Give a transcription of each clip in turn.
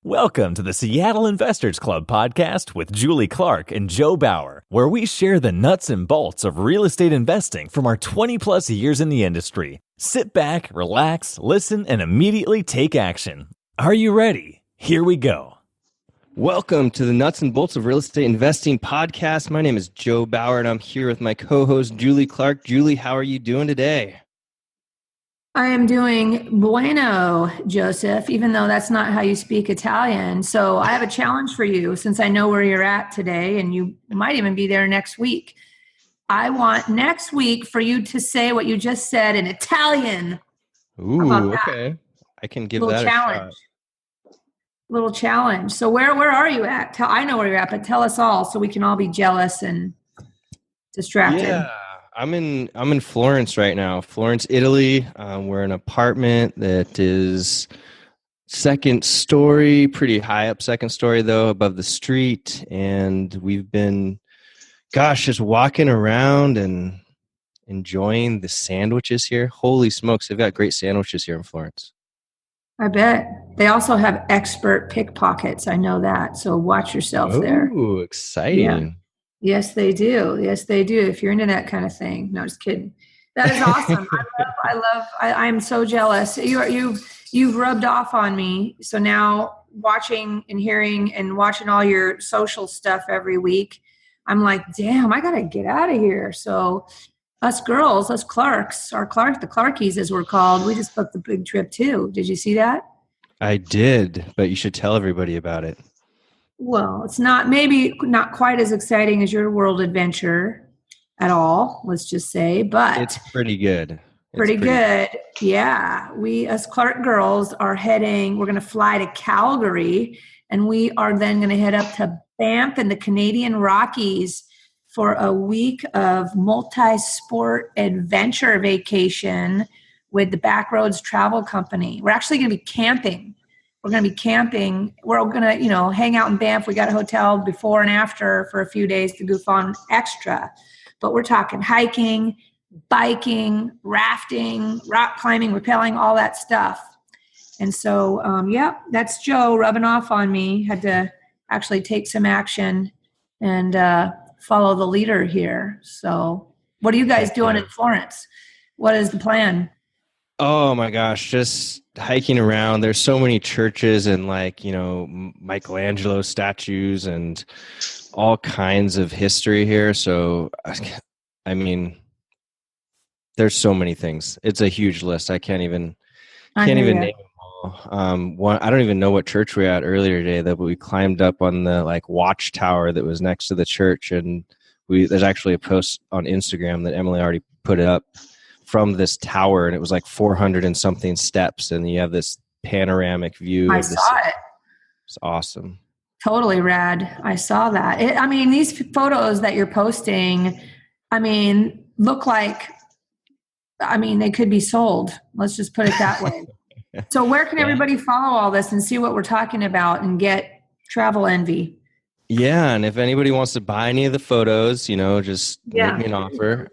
Welcome to the Seattle Investors Club podcast with Julie Clark and Joe Bauer, where we share the nuts and bolts of real estate investing from our 20-plus years in the industry. Sit back, relax, listen, and immediately take action. Are you ready? Here we go. Welcome to the Nuts and Bolts of Real Estate Investing podcast. My name is Joe Bauer, and I'm here with my co-host, Julie Clark. Julie, how are you doing today? I am doing bueno, Joseph, even though that's not how you speak Italian. So I have a challenge for you since I know where you're at today, and you might even be there next week. I want next week for you to say what you just said in Italian. Ooh, okay. I can give that a shot. Little challenge. So where are you at? I know where you're at, but tell us all so we can all be jealous and distracted. Yeah. I'm in Florence right now, Florence, Italy. We're in an apartment that is second story, pretty high up second story though, above the street. And we've been, just walking around and enjoying the sandwiches here. Holy smokes, they've got great sandwiches here in Florence. I bet. They also have expert pickpockets. I know that. So watch yourself there. Ooh, exciting. Yeah. Yes, they do. Yes, they do. If you're into that kind of thing. No, just kidding. That is awesome. I'm so jealous. You've rubbed off on me. So now watching and hearing and watching all your social stuff every week, I'm like, damn, I got to get out of here. So us girls, us Clarks, the Clarkies as we're called, we just booked the big trip too. Did you see that? I did, but you should tell everybody about it. Well, it's maybe not quite as exciting as your world adventure at all, let's just say, but it's pretty good. Pretty good. Yeah. We, as Clark girls, we're going to fly to Calgary, and we are then going to head up to Banff in the Canadian Rockies for a week of multi-sport adventure vacation with the Backroads Travel Company. We're actually going to be camping. We're going to be camping. We're going to, hang out in Banff. We got a hotel before and after for a few days to goof on extra. But we're talking hiking, biking, rafting, rock climbing, rappelling, all that stuff. And so, that's Joe rubbing off on me. Had to actually take some action and follow the leader here. So what are you guys doing in Florence? What is the plan? Oh my gosh, just hiking around. There's so many churches and Michelangelo statues and all kinds of history here. So, I mean, there's so many things. It's a huge list. I can't even name them all. I don't even know what church we were at earlier today, though, but we climbed up on the watchtower that was next to the church, and there's actually a post on Instagram that Emily already put it up from this tower, and it was 400 and something steps, and you have this panoramic view. I saw it. It's awesome. Totally rad. I saw that. These photos that you're posting, look like, they could be sold. Let's just put it that way. So where can everybody follow all this and see what we're talking about and get travel envy? Yeah, and if anybody wants to buy any of the photos, just make me an offer.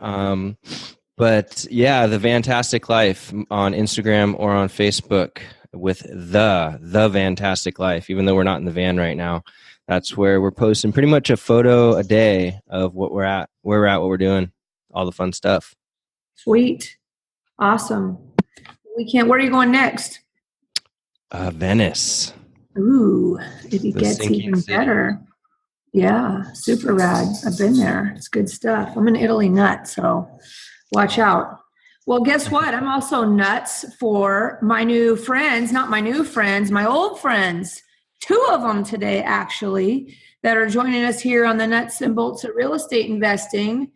But yeah, The Fantastic Life on Instagram or on Facebook with the Fantastic Life, even though we're not in the van right now. That's where we're posting pretty much a photo a day of what we're at, where we're at, what we're doing, all the fun stuff. Sweet. Awesome. Where are you going next? Venice. Ooh, it gets even better. Yeah, super rad. I've been there. It's good stuff. I'm an Italy nut, so watch out. Well, guess what? I'm also nuts for my new friends, not my new friends, my old friends. 2 of them today, actually, that are joining us here on the Nuts and Bolts of Real Estate Investing.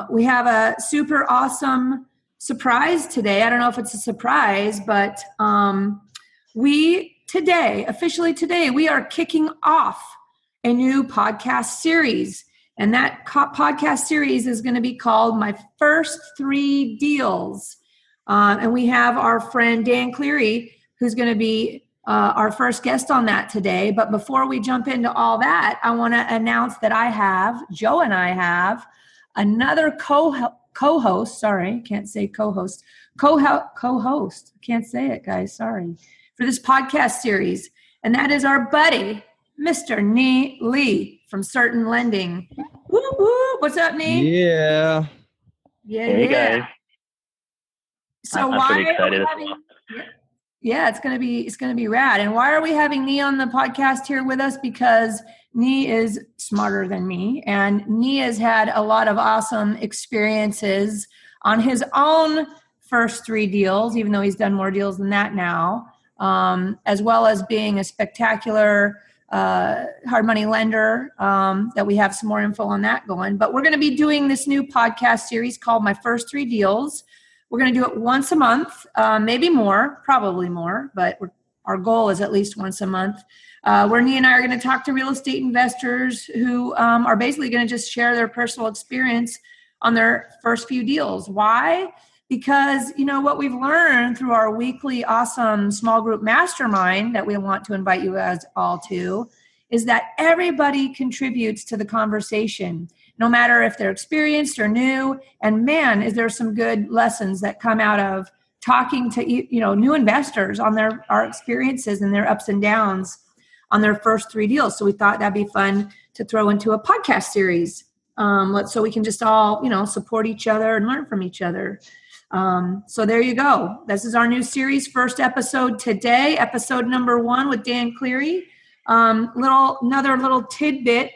We have a super awesome surprise today. I don't know if it's a surprise, but officially today, we are kicking off a new podcast series. And that podcast series is going to be called My First 3 Deals. And we have our friend Dan Cleary, who's going to be our first guest on that today. But before we jump into all that, I want to announce that Joe and I have another co-host. Sorry, can't say co-host. Co-host. Can't say it, guys. Sorry. For this podcast series. and that is our buddy, Mr. Nee Lee from Certain Lending. Woo, woo. What's up, Nee? Yeah. Hey guys. So I'm pretty excited as well. Yeah, it's gonna be rad. And why are we having Nee on the podcast here with us? Because Nee is smarter than me, and Nee has had a lot of awesome experiences on his own first 3 deals, even though he's done more deals than that now, as well as being a spectacular hard money lender. That we have some more info on that going. But we're going to be doing this new podcast series called My First 3 Deals. We're going to do it once a month, maybe more, probably more, but our goal is at least once a month, where Nee and I are going to talk to real estate investors who are basically going to just share their personal experience on their first few deals. Why? Because, what we've learned through our weekly awesome small group mastermind that we want to invite you guys all to is that everybody contributes to the conversation, no matter if they're experienced or new. And man, is there some good lessons that come out of talking to new investors on our experiences and their ups and downs on their first 3 deals. So we thought that'd be fun to throw into a podcast series, so we can just all support each other and learn from each other. So there you go. This is our new series, first episode today, episode number 1 with Dan Cleary. Another little tidbit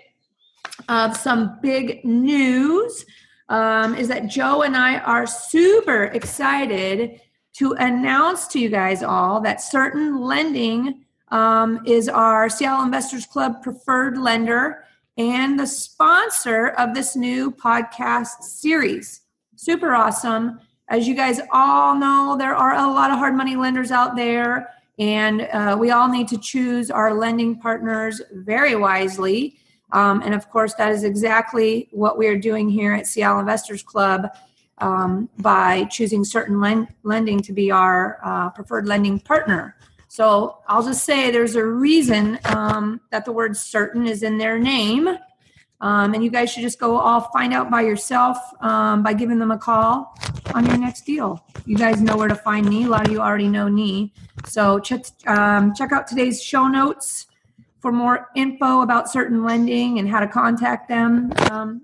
of some big news is that Joe and I are super excited to announce to you guys all that Certain Lending is our Seattle Investors Club preferred lender and the sponsor of this new podcast series. Super awesome. As you guys all know, there are a lot of hard money lenders out there, and we all need to choose our lending partners very wisely. And of course, that is exactly what we are doing here at Seattle Investors Club by choosing Certain Lending to be our preferred lending partner. So I'll just say there's a reason that the word certain is in their name. And you guys should just go all find out by yourself by giving them a call on your next deal. You guys know where to find me. A lot of you already know me. So check out today's show notes for more info about Certain Lending and how to contact them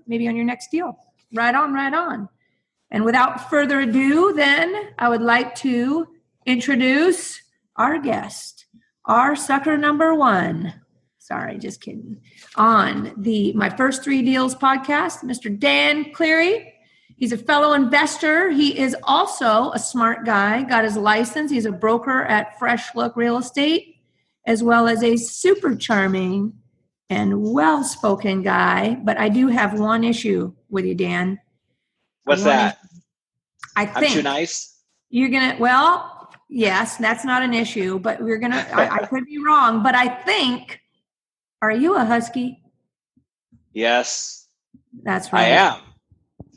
maybe on your next deal. Right on. And without further ado, then I would like to introduce our guest, our sucker number 1. Sorry, just kidding. On the My First 3 Deals podcast, Mr. Dan Cleary. He's a fellow investor. He is also a smart guy, got his license. He's a broker at Fresh Look Real Estate, as well as a super charming and well-spoken guy. But I do have one issue with you, Dan. What's that? I think I'm too nice? You're going to, well, yes, that's not an issue, but we're going to, I could be wrong, but I think, are you a Husky? Yes. That's right. I am.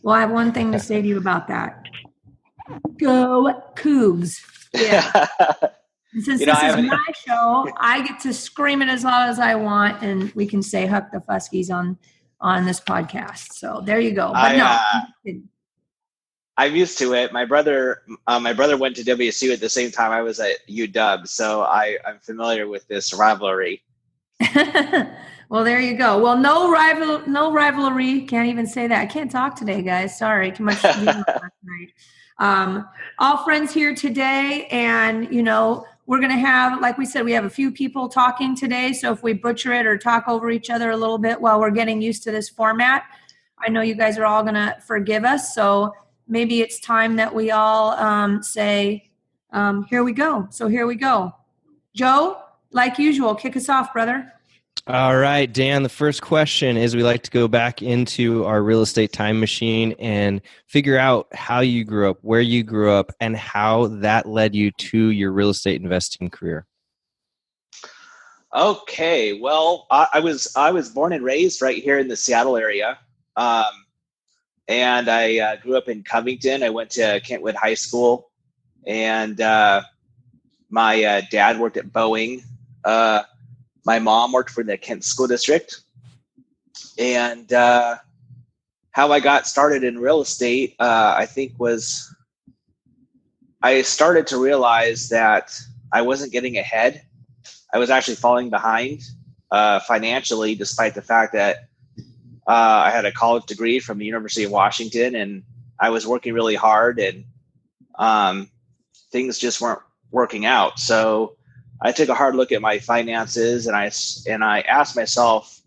Well, I have one thing to say to you about that. Go Cougs. Yeah. And since this is my show, I get to scream it as loud as I want, and we can say "Huck the Fuskies" on this podcast. So there you go. But I'm used to it. My brother went to WSU at the same time I was at UW, so I'm familiar with this rivalry. Well, there you go. Well, no rivalry. Can't even say that. I can't talk today, guys. Sorry, too much last night. All friends here today, and we're going to have, like we said, we have a few people talking today. So if we butcher it or talk over each other a little bit while we're getting used to this format, I know you guys are all going to forgive us. So maybe it's time that we all say, here we go. So here we go. Joe, like usual, kick us off, brother. All right, Dan, the first question is we like to go back into our real estate time machine and figure out how you grew up, where you grew up, and how that led you to your real estate investing career. Okay, well, I was born and raised right here in the Seattle area, and I grew up in Covington. I went to Kentwood High School, and my dad worked at Boeing. My mom worked for the Kent School District. And how I got started in real estate, I think was I started to realize that I wasn't getting ahead. I was actually falling behind financially, despite the fact that I had a college degree from the University of Washington, and I was working really hard, and things just weren't working out. So I took a hard look at my finances, and I asked myself,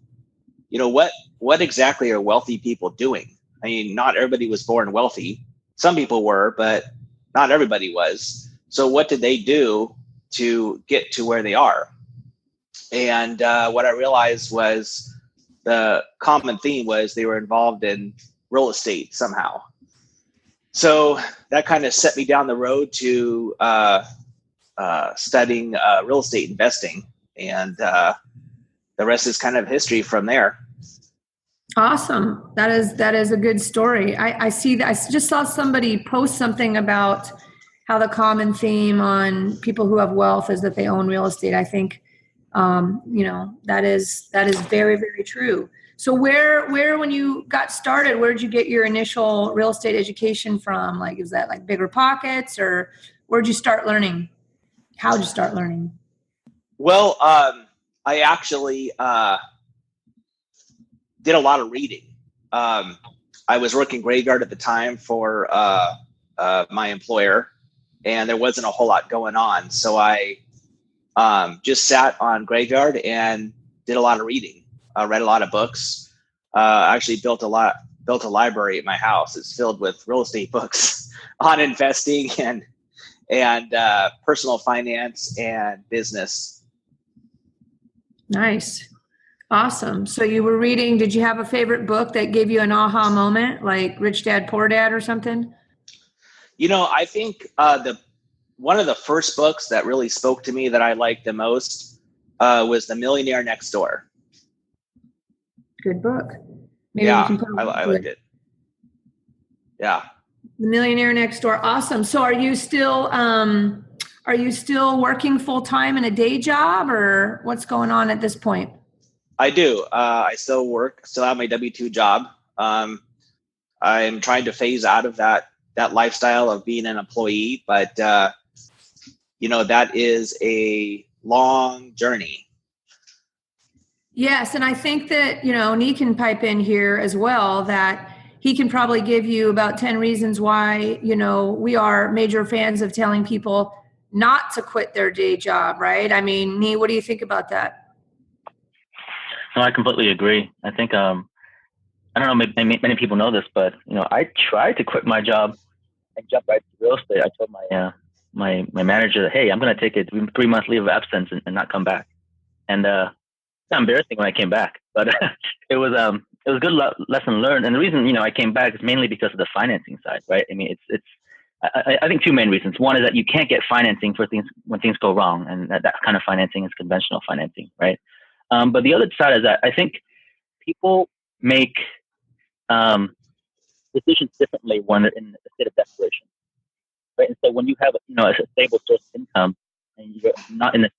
what exactly are wealthy people doing? I mean, not everybody was born wealthy. Some people were, but not everybody was. So what did they do to get to where they are? And what I realized was the common theme was they were involved in real estate somehow. So that kind of set me down the road to studying real estate investing. And the rest is kind of history from there. Awesome. That is a good story. I see that. I just saw somebody post something about how the common theme on people who have wealth is that they own real estate. I think, that is very, very true. So where, when you got started, where did you get your initial real estate education from? Like, is that like Bigger Pockets, or where'd you start learning? How'd you start learning? Well, I actually did a lot of reading. I was working graveyard at the time for my employer, and there wasn't a whole lot going on. So I just sat on graveyard and did a lot of reading. I read a lot of books. Actually built a library at my house. It's filled with real estate books on investing and personal finance and business. Nice. Awesome. So you were reading, did you have a favorite book that gave you an aha moment, like Rich Dad, Poor Dad or something? I think one of the first books that really spoke to me that I liked the most was The Millionaire Next Door. Good book. Maybe yeah, we can put I liked it. Yeah. The Millionaire Next Door. Awesome. So are you still working full time in a day job, or what's going on at this point? I do. I still have my W-2 job. I'm trying to phase out of that lifestyle of being an employee, but that is a long journey. Yes, and I think that, Nee can pipe in here as well, that he can probably give you about 10 reasons why, we are major fans of telling people not to quit their day job, right? I mean, Nee, what do you think about that? No, I completely agree. I think, I don't know, many people know this, but, I tried to quit my job and jump right to real estate. I told my manager, hey, I'm going to take a 3-month leave of absence and not come back. And it's not embarrassing when I came back, but it was a good lesson learned. And the reason, I came back is mainly because of the financing side, right? I mean, I think two main reasons. One is that you can't get financing for things when things go wrong. And that kind of financing is conventional financing, right? But the other side is that I think people make decisions differently when they're in a state of desperation, right? And so when you have a stable source of income and you're not in a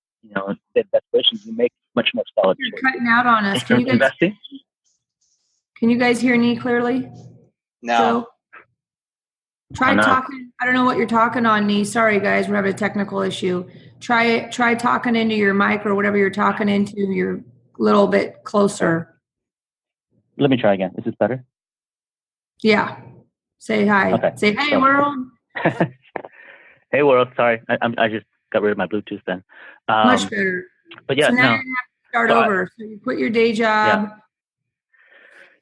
state of desperation, you make much more solid choices. You're cutting out on us. Can you guys hear me clearly? No. So, try talking. I don't know what you're talking on, Nee. Sorry, guys, we're having a technical issue. Try talking into your mic or whatever you're talking into. You're a little bit closer. Let me try again. Is this better? Yeah. Say hi. Okay. Say, hey, world. Hey, world. Sorry, I just got rid of my Bluetooth then. Much better. But yeah, so now you have to start over. So you quit your day job.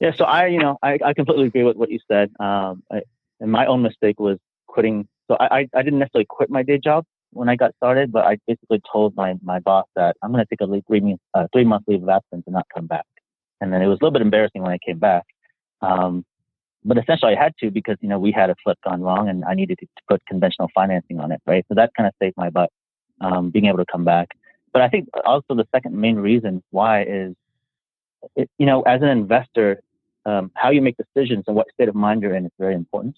Yeah. So I completely agree with what you said. And my own mistake was quitting. So I didn't necessarily quit my day job when I got started, but I basically told my boss that I'm going to take a 3-month leave of absence and not come back. And then it was a little bit embarrassing when I came back. But essentially I had to because, we had a flip gone wrong and I needed to put conventional financing on it, right? So that kind of saved my butt, being able to come back. But I think also the second main reason why is, as an investor, how you make decisions and what state of mind you're in is very important,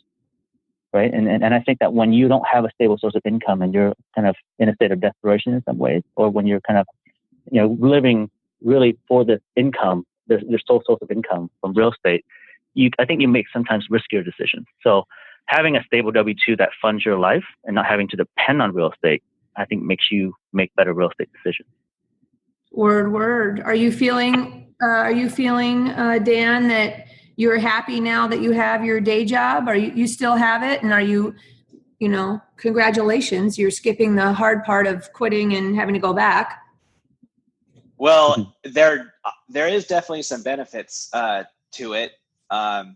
right? And I think that when you don't have a stable source of income and you're kind of in a state of desperation in some ways, or when you're kind of, living really for this income, their sole source of income from real estate, I think you make sometimes riskier decisions. So having a stable W-2 that funds your life and not having to depend on real estate, I think makes you make better real estate decisions. Word. Are you feeling, Dan, that you're happy now that you have your day job? Are you still have it? And are you, congratulations, you're skipping the hard part of quitting and having to go back. Well, there is definitely some benefits to it. I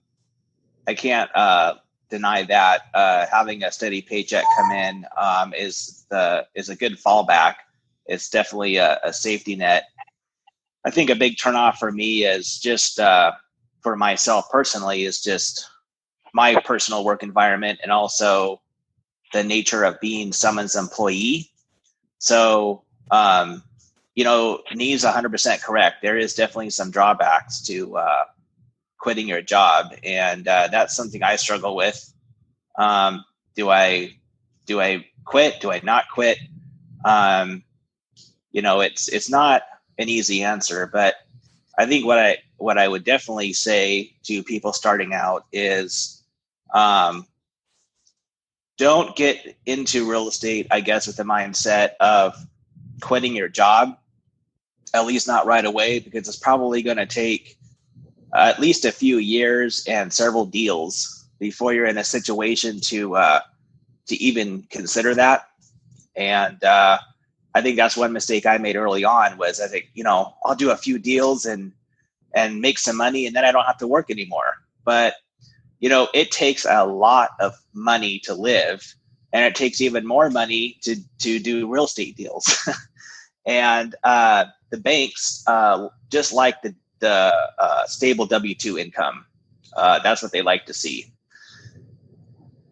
can't deny that having a steady paycheck come in is a good fallback. It's definitely a safety net. I think a big turnoff for me is just for myself personally is just my personal work environment and also the nature of being someone's employee. So, Neve's 100% correct. There is definitely some drawbacks to quitting your job, and that's something I struggle with. Do I quit? Do I not quit? It's not an easy answer, but I think what I would definitely say to people starting out is don't get into real estate, I guess, with the mindset of quitting your job, at least not right away, because it's probably going to take at least a few years and several deals before you're in a situation to even consider that. And I think that's one mistake I made early on was I think, I'll do a few deals and make some money and then I don't have to work anymore. But, it takes a lot of money to live, and it takes even more money to do real estate deals. And the banks, just like the stable W-2 income, that's what they like to see.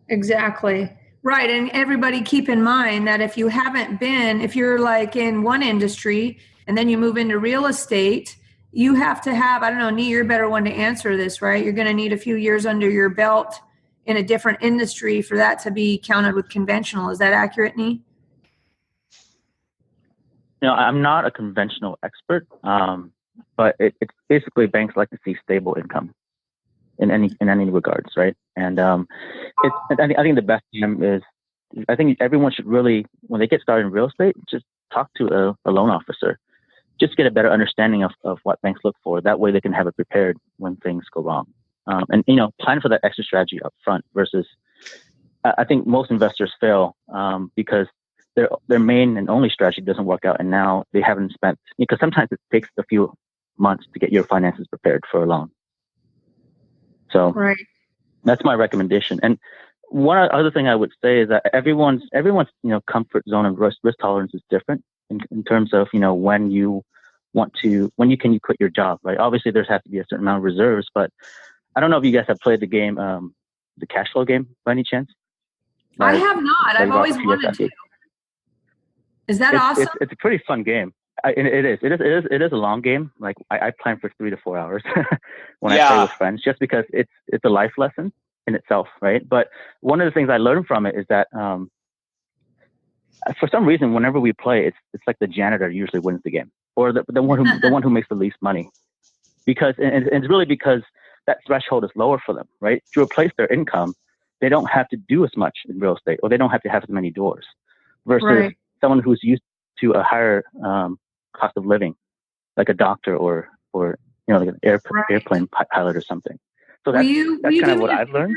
Exactly. Right. And everybody keep in mind that if you're like in one industry and then you move into real estate, you have to have, I don't know, Nee, you're a better one to answer this, right? You're going to need a few years under your belt in a different industry for that to be counted with conventional. Is that accurate, Nee? I'm not a conventional expert, but it's basically banks like to see stable income in any regards, right? And I think the best thing is, I think everyone should really, when they get started in real estate, just talk to a loan officer, just get a better understanding of what banks look for. That way they can have it prepared when things go wrong. And plan for that extra strategy up front versus, I think most investors fail because their main and only strategy doesn't work out, and now they haven't spent, because sometimes it takes a few months to get your finances prepared for a loan. So right. That's my recommendation. And one other thing I would say is that everyone's comfort zone and risk tolerance is different in terms of when you can quit your job, right? Obviously there has to be a certain amount of reserves, but I don't know if you guys have played the game, the cash flow game by any chance. I have not. I've always wanted to. Is that awesome? It's a pretty fun game. It is a long game. Like I plan for 3 to 4 hours when I play with friends, just because it's a life lesson in itself, right? But one of the things I learned from it is that for some reason, whenever we play, it's like the janitor usually wins the game, or the one who makes the least money, because and it's really because that threshold is lower for them, right? To replace their income, they don't have to do as much in real estate, or they don't have to have as many doors, versus someone who's used to a higher cost of living, like a doctor or like an airplane pilot or something. So that's kind of what I've learned.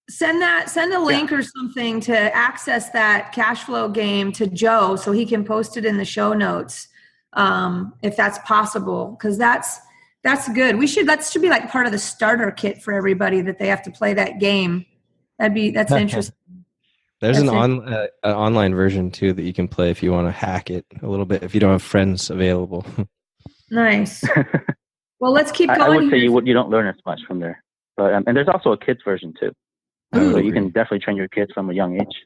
Send a link or something to access that cash flow game to Joe so he can post it in the show notes if that's possible, because that's good. That should be like part of the starter kit for everybody, that they have to play that game. That's interesting. There's an online version too that you can play if you want to hack it a little bit if you don't have friends available. Nice. Well, let's keep going. I would say you don't learn as much from there, but and there's also a kids version too, so you can definitely train your kids from a young age.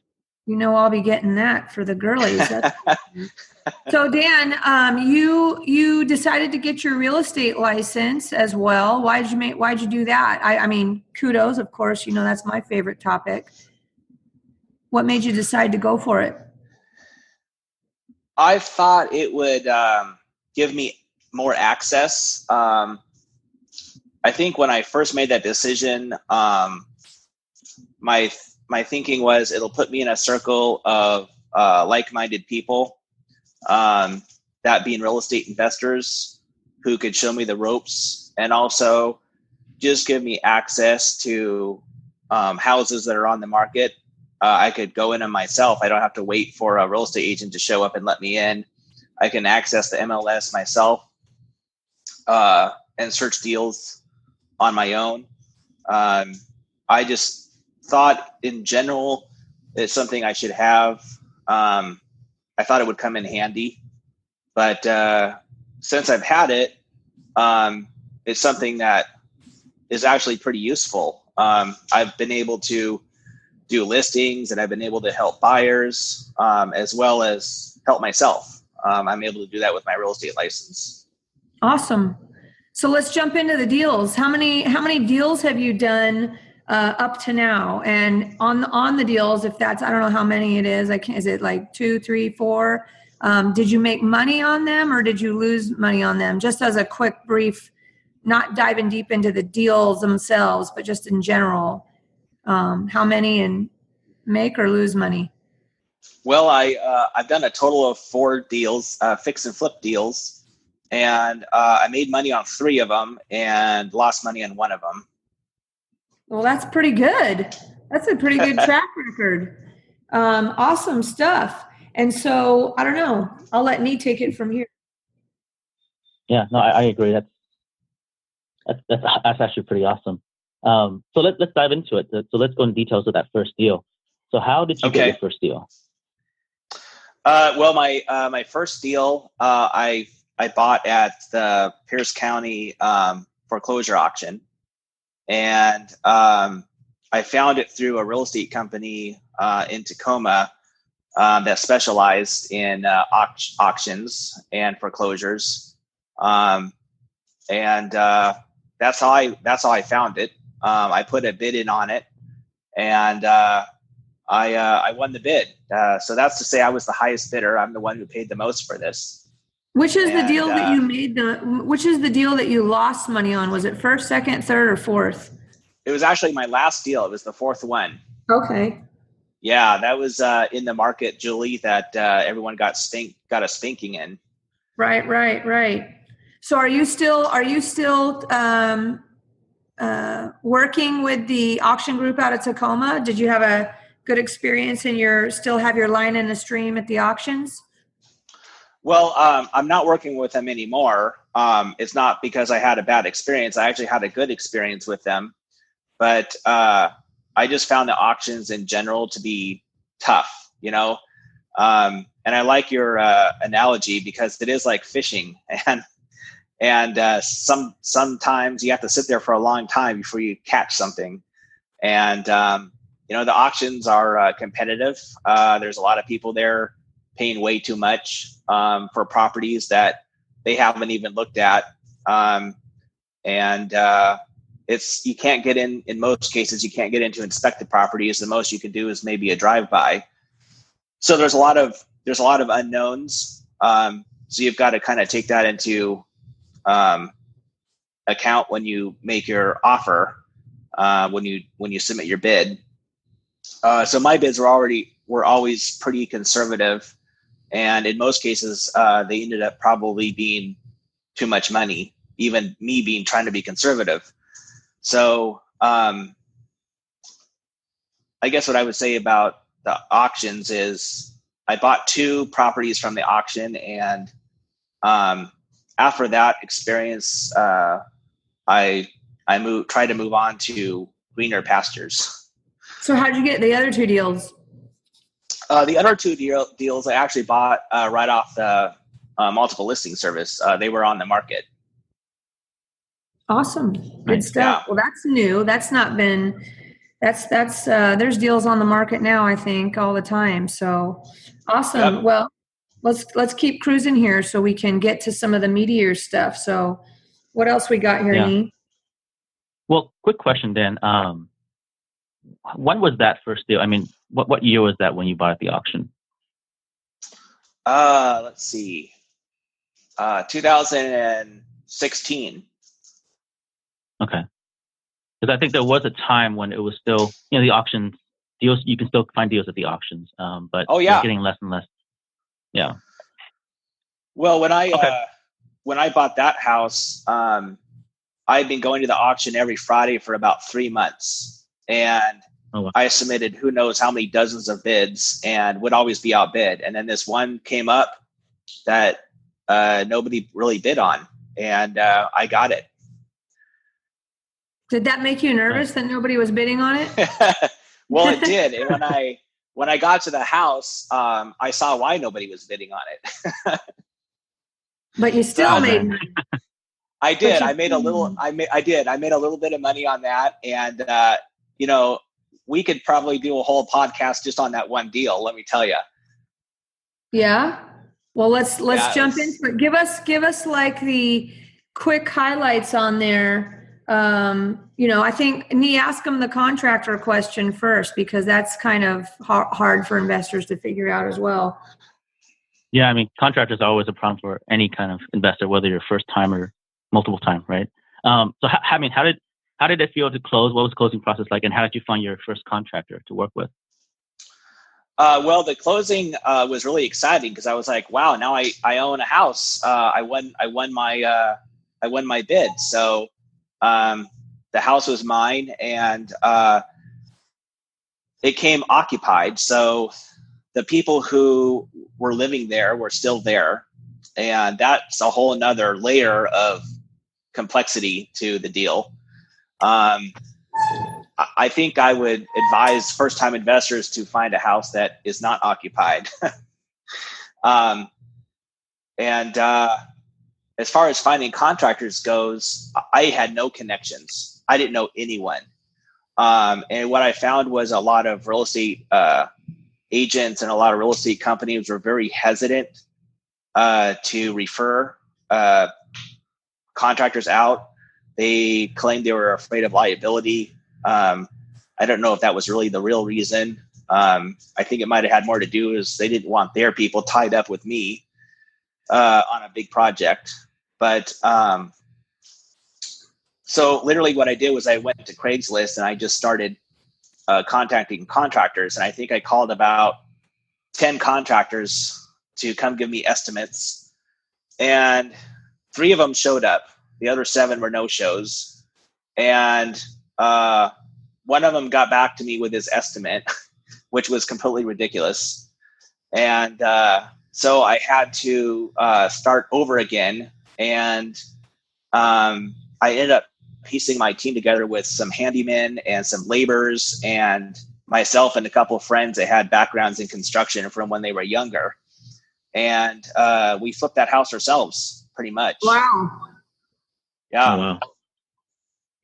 I'll be getting that for the girlies. So Dan, you decided to get your real estate license as well. Why'd you do that? I mean, kudos, of course. That's my favorite topic. What made you decide to go for it? I thought it would give me more access. I think when I first made that decision, my thinking was it'll put me in a circle of like-minded people. that being real estate investors who could show me the ropes and also just give me access to houses that are on the market. I could go in them myself. I don't have to wait for a real estate agent to show up and let me in. I can access the MLS myself and search deals on my own. I just thought in general it's something I should have. I thought it would come in handy, but since I've had it, it's something that is actually pretty useful. I've been able to do listings, and I've been able to help buyers as well as help myself. I'm able to do that with my real estate license. Awesome. So let's jump into the deals. How many deals have you done up to now? And on the deals, if that's, I don't know how many it is. Is it like 2, 3, 4? Did you make money on them or did you lose money on them? Just as a quick brief, not diving deep into the deals themselves, but just in general, how many and make or lose money? Well, I've done a total of 4 deals, fix and flip deals. And I made money on 3 of them and lost money on 1 of them. Well, that's pretty good. That's a pretty good track record. Awesome stuff. And so, I don't know. I'll let Nee take it from here. Yeah, no, I agree. That's actually pretty awesome. So let's dive into it. So let's go in details of that first deal. So how did you get your first deal? Well, my first deal, I bought at the Pierce County foreclosure auction, and I found it through a real estate company in Tacoma that specialized in auctions and foreclosures, and that's how I found it. I put a bid in on it, and I won the bid. So that's to say, I was the highest bidder. I'm the one who paid the most for this. Which is the deal that you made which is the deal that you lost money on? Was it first, second, third, or fourth? It was actually my last deal. It was the 4th one. Okay. Yeah, that was in the market, Julie, that everyone got a spanking in. Right. So are you still working with the auction group out of Tacoma? Did you have a good experience and still have your line in the stream at the auctions? Well, I'm not working with them anymore. It's not because I had a bad experience. I actually had a good experience with them. But I just found the auctions in general to be tough, you know? And I like your analogy because it is like fishing. And sometimes you have to sit there for a long time before you catch something. And, the auctions are competitive. There's a lot of people there paying way too much for properties that they haven't even looked at. You can't get in most cases, you can't get in to inspect the properties. The most you can do is maybe a drive-by. So there's a lot of unknowns. So you've got to kind of take that into account when you make your offer, when you submit your bid. So my bids were always pretty conservative. And in most cases, they ended up probably being too much money, even me trying to be conservative. So I guess what I would say about the auctions is I bought 2 properties from the auction. And after that experience, I tried to move on to greener pastures. So how'd you get the other 2 deals? The other 2 deals I actually bought right off the multiple listing service. They were on the market. Awesome. Good stuff. Yeah. Well, that's new. That's not been, there's deals on the market now, I think, all the time. So awesome. Yep. Well, let's keep cruising here so we can get to some of the meatier stuff. So what else we got here, Nee? Well, quick question, Dan. When was that first deal? I mean, what year was that when you bought at the auction? Let's see. 2016. Okay. Because I think there was a time when it was still, the auction deals, you can still find deals at the auctions, but it's getting less and less. Yeah. Well, Okay. when I bought that house, I'd been going to the auction every Friday for about 3 months, and Oh, wow. I submitted who knows how many dozens of bids and would always be outbid. And then this one came up that nobody really bid on, and I got it. Did that make you nervous that nobody was bidding on it? Well, it did. And when I got to the house, I saw why nobody was bidding on it. But you still made money. I did. you- I made a little. I did. I made a little bit of money on that, and we could probably do a whole podcast just on that one deal. Let me tell you. Yeah. Well, let's jump was- into it. Give us like the quick highlights on there. I think ask them the contractor question first, because that's kind of hard for investors to figure out as well. Yeah, I mean, contractors are always a problem for any kind of investor, whether you're first time or multiple time, right? So, how did it feel to close? What was the closing process like, and how did you find your first contractor to work with? Well, the closing was really exciting because I was like, wow, now I own a house. I won my bid. So the house was mine, and it came occupied. So the people who were living there were still there. And that's a whole another layer of complexity to the deal. I think I would advise first-time investors to find a house that is not occupied. And as far as finding contractors goes, I had no connections. I didn't know anyone. And what I found was a lot of real estate agents and a lot of real estate companies were very hesitant to refer contractors out. They claimed they were afraid of liability. I don't know if that was really the real reason. I think it might have had more to do is they didn't want their people tied up with me on a big project. But so literally what I did was I went to Craigslist and I just started contacting contractors. And I think I called about 10 contractors to come give me estimates. And 3 of them showed up. The other 7 were no-shows. And one of them got back to me with his estimate, which was completely ridiculous. And so I had to start over again. And I ended up piecing my team together with some handymen and some laborers and myself and a couple of friends that had backgrounds in construction from when they were younger. And we flipped that house ourselves pretty much. Wow. Yeah. Oh, wow.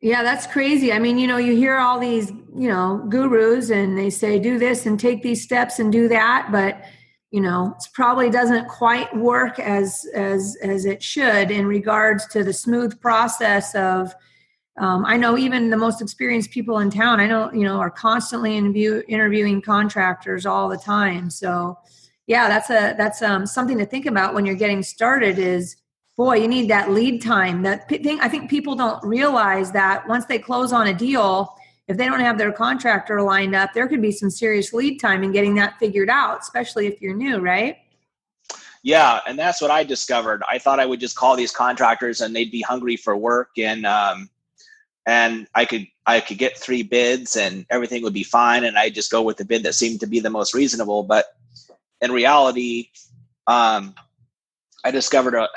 Yeah, that's crazy. I mean, you hear all these, gurus, and they say, do this and take these steps and do that. But, it probably doesn't quite work as it should in regards to the smooth process of, I know even the most experienced people in town, are constantly interviewing contractors all the time. So yeah, that's something to think about when you're getting started is, boy, you need that lead time. That thing, I think people don't realize that once they close on a deal, if they don't have their contractor lined up, there could be some serious lead time in getting that figured out, especially if you're new, right? Yeah, and that's what I discovered. I thought I would just call these contractors and they'd be hungry for work, and I could get 3 bids and everything would be fine, and I just go with the bid that seemed to be the most reasonable. But in reality, I discovered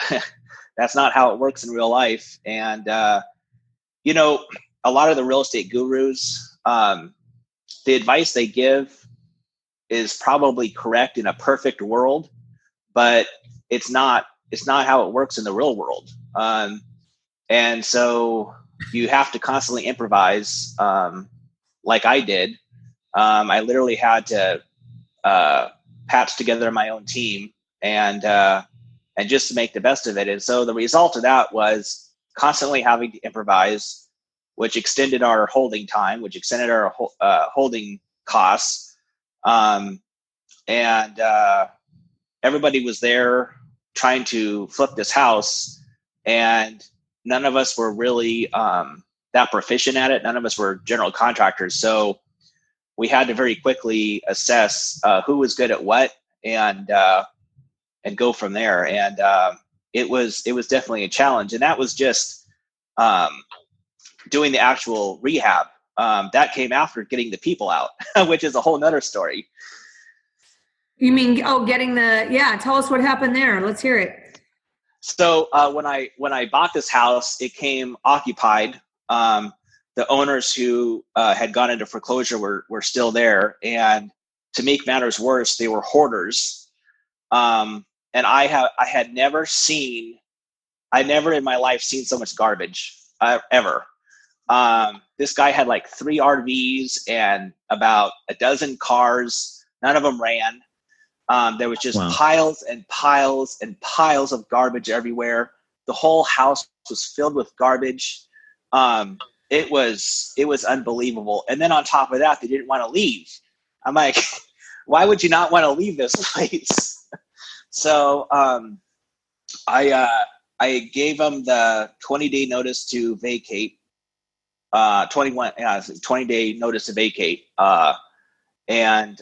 that's not how it works in real life. And a lot of the real estate gurus, the advice they give is probably correct in a perfect world, but it's not how it works in the real world. And so you have to constantly improvise, like I did. I literally had to patch together my own team and just to make the best of it. And so the result of that was constantly having to improvise, which extended our holding time, which extended our holding costs. And everybody was there trying to flip this house, and none of us were really that proficient at it. None of us were general contractors. So we had to very quickly assess who was good at what. And go from there. And it was definitely a challenge. And that was just doing the actual rehab. That came after getting the people out, which is a whole nother story. You mean, getting tell us what happened there. Let's hear it. So when I bought this house, it came occupied. The owners who had gone into foreclosure were still there. And to make matters worse, they were hoarders. And I had never in my life seen so much garbage ever. This guy had like 3 RVs and about a dozen cars. None of them ran. There was just piles and piles and piles of garbage everywhere. The whole house was filled with garbage. It was unbelievable. And then on top of that, they didn't want to leave. I'm like, why would you not want to leave this place? So I gave them the 20-day notice to vacate. 20-day notice to vacate. And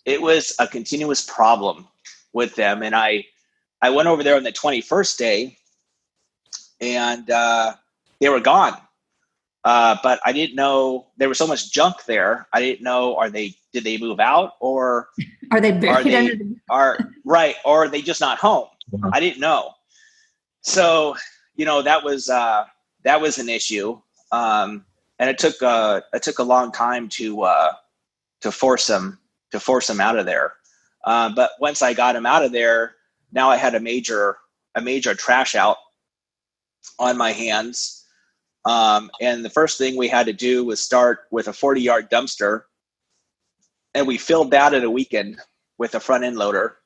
it was a continuous problem with them. And I went over there on the 21st day, and they were gone. But I didn't know there was so much junk there. I didn't know, did they move out, or are they buried or are they just not home? I didn't know. So, that was an issue. And it took a long time to force them out of there. But once I got them out of there, now I had a major trash out on my hands. And the first thing we had to do was start with a 40-yard dumpster. And we filled that in a weekend with a front end loader.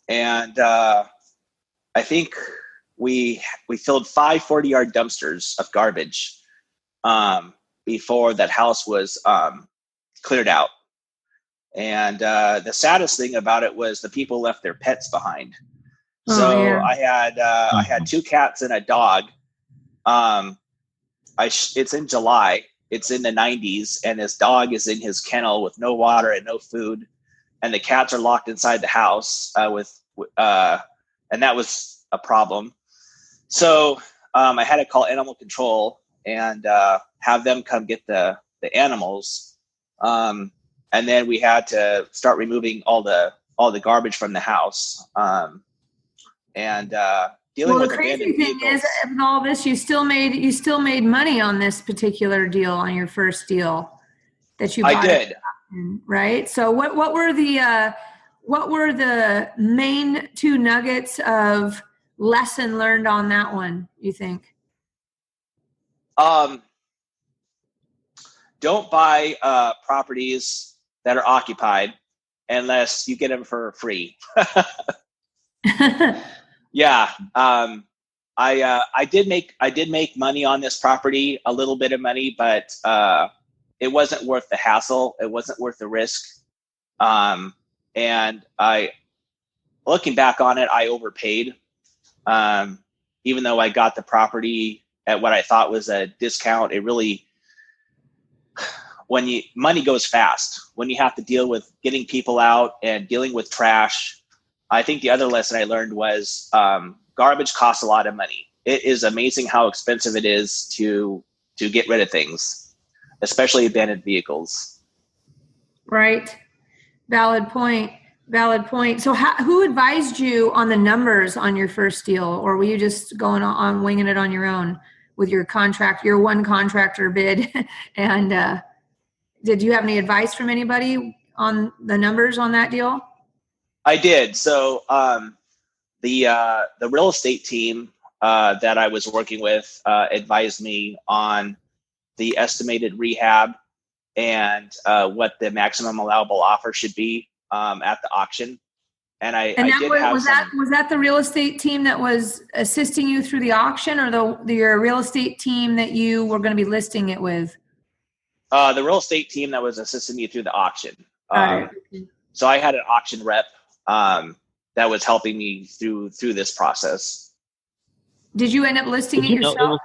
And I think we filled 5 40-yard dumpsters of garbage before that house was cleared out. And the saddest thing about it was the people left their pets behind. I had 2 cats and a dog. It's in July. It's in the 90s, and this dog is in his kennel with no water and no food, and the cats are locked inside the house and that was a problem. So I had to call animal control and have them come get the animals. And then we had to start removing all the garbage from the house. Dealing with the crazy abandoned thing vehicles. is, in all this, you still made money on this particular deal, on your first deal that you bought. I did. Right. So what were the main 2 nuggets of lesson learned on that one, you think? Don't buy properties that are occupied unless you get them for free. Yeah. I did make money on this property, a little bit of money, but it wasn't worth the hassle. It wasn't worth the risk. And looking back on it, I overpaid. Even though I got the property at what I thought was a discount, it really, money goes fast when you have to deal with getting people out and dealing with trash. I think the other lesson I learned was garbage costs a lot of money. It is amazing how expensive it is to get rid of things, especially abandoned vehicles. Right. Valid point. So who advised you on the numbers on your first deal, or were you just going on winging it on your own with your one contractor bid? And did you have any advice from anybody on the numbers on that deal? I did. So the real estate team that I was working with advised me on the estimated rehab and what the maximum allowable offer should be at the auction. And was that the real estate team that was assisting you through the auction, or your real estate team that you were going to be listing it with? The real estate team that was assisting me through the auction. So I had an auction rep that was helping me through this process. Did you end up listing it yourself?